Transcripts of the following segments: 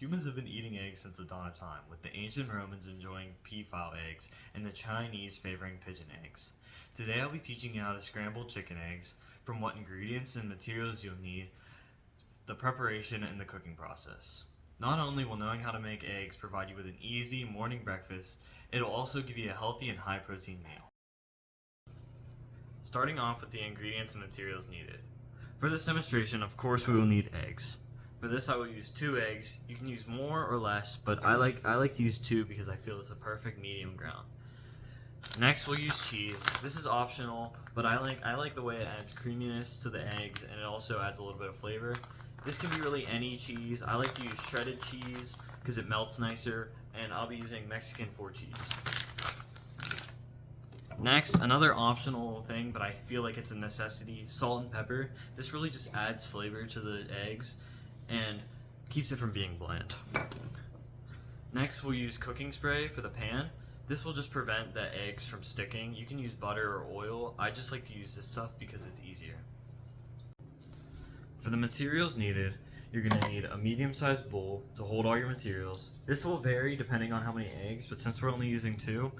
Humans have been eating eggs since the dawn of time, with the ancient Romans enjoying peafowl eggs and the Chinese favoring pigeon eggs. Today I'll be teaching you how to scramble chicken eggs, from what ingredients and materials you'll need, the preparation, and the cooking process. Not only will knowing how to make eggs provide you with an easy morning breakfast, it'll also give you a healthy and high protein meal. Starting off with the ingredients and materials needed. For this demonstration, of course, we will need eggs. For this, I will use 2 eggs. You can use more or less, but I like to use 2 because I feel it's a perfect medium ground. Next, we'll use cheese. This is optional, but I like the way it adds creaminess to the eggs, and it also adds a little bit of flavor. This can be really any cheese. I like to use shredded cheese because it melts nicer, and I'll be using Mexican 4 cheese. Next, another optional thing, but I feel like it's a necessity, salt and pepper. This really just adds flavor to the eggs and keeps it from being bland. Next, we'll use cooking spray for the pan. This will just prevent the eggs from sticking. You can use butter or oil. I just like to use this stuff because it's easier. For the materials needed, you're going to need a medium-sized bowl to hold all your materials. This will vary depending on how many eggs, but since we're only using 2,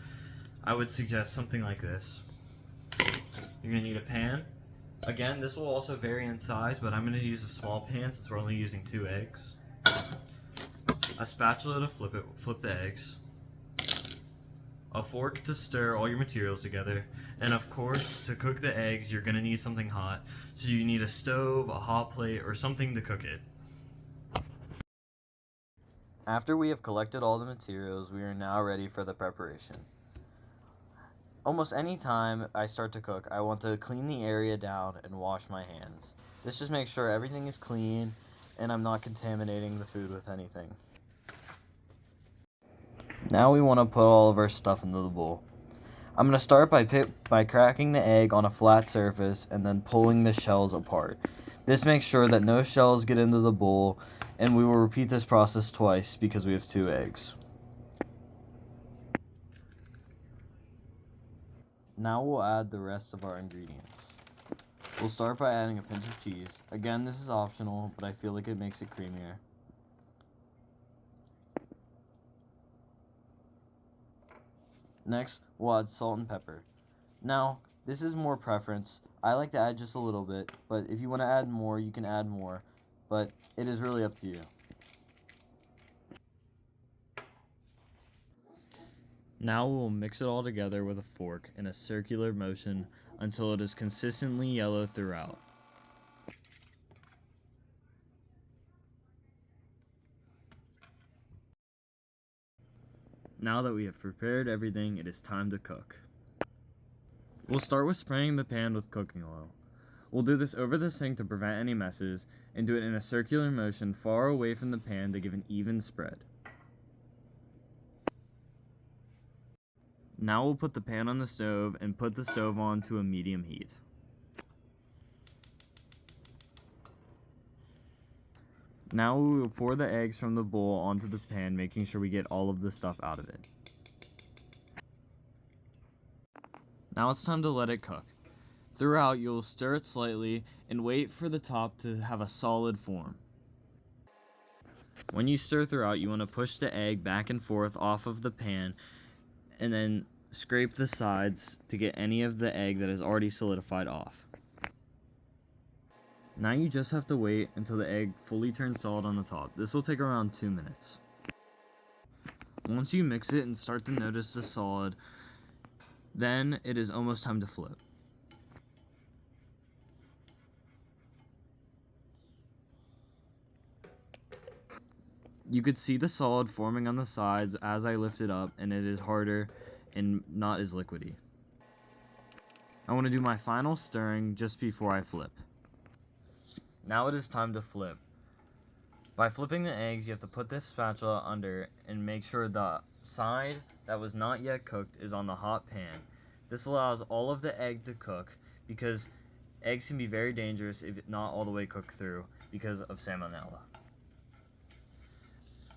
I would suggest something like this. You're going to need a pan. Again, this will also vary in size, but I'm going to use a small pan since we're only using 2 eggs. A spatula to flip the eggs. A fork to stir all your materials together. And of course, to cook the eggs, you're going to need something hot. So you need a stove, a hot plate, or something to cook it. After we have collected all the materials, we are now ready for the preparation. Almost any time I start to cook, I want to clean the area down and wash my hands. This just makes sure everything is clean and I'm not contaminating the food with anything. Now we want to put all of our stuff into the bowl. I'm going to start by cracking the egg on a flat surface and then pulling the shells apart. This makes sure that no shells get into the bowl, and we will repeat this process twice because we have 2 eggs. Now we'll add the rest of our ingredients. We'll start by adding a pinch of cheese. Again, this is optional, but I feel like it makes it creamier. Next, we'll add salt and pepper. Now, this is more preference. I like to add just a little bit, but if you want to add more, you can add more, but it is really up to you. Now we'll mix it all together with a fork in a circular motion until it is consistently yellow throughout. Now that we have prepared everything, it is time to cook. We'll start with spraying the pan with cooking oil. We'll do this over the sink to prevent any messes, and do it in a circular motion far away from the pan to give an even spread. Now we'll put the pan on the stove and put the stove on to a medium heat. Now we will pour the eggs from the bowl onto the pan, making sure we get all of the stuff out of it. Now it's time to let it cook. Throughout, you'll stir it slightly and wait for the top to have a solid form. When you stir throughout, you want to push the egg back and forth off of the pan and then scrape the sides to get any of the egg that is already solidified off. Now you just have to wait until the egg fully turns solid on the top. This will take around 2 minutes. Once you mix it and start to notice the solid, then it is almost time to flip. You could see the solid forming on the sides as I lift it up, and it is harder and not as liquidy. I want to do my final stirring just before I flip. Now it is time to flip. By flipping the eggs, you have to put the spatula under and make sure the side that was not yet cooked is on the hot pan. This allows all of the egg to cook because eggs can be very dangerous if not all the way cooked through because of salmonella.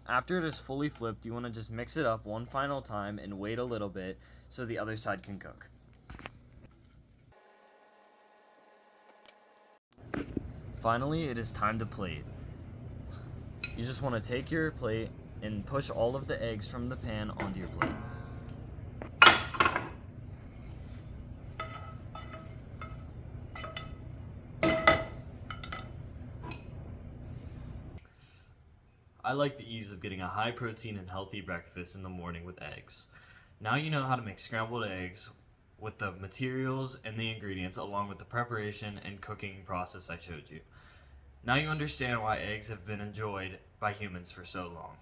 After it is fully flipped, you want to just mix it up one final time and wait a little bit so the other side can cook. Finally, it is time to plate. You just want to take your plate and push all of the eggs from the pan onto your plate. I like the ease of getting a high protein and healthy breakfast in the morning with eggs. Now you know how to make scrambled eggs with the materials and the ingredients along with the preparation and cooking process I showed you. Now you understand why eggs have been enjoyed by humans for so long.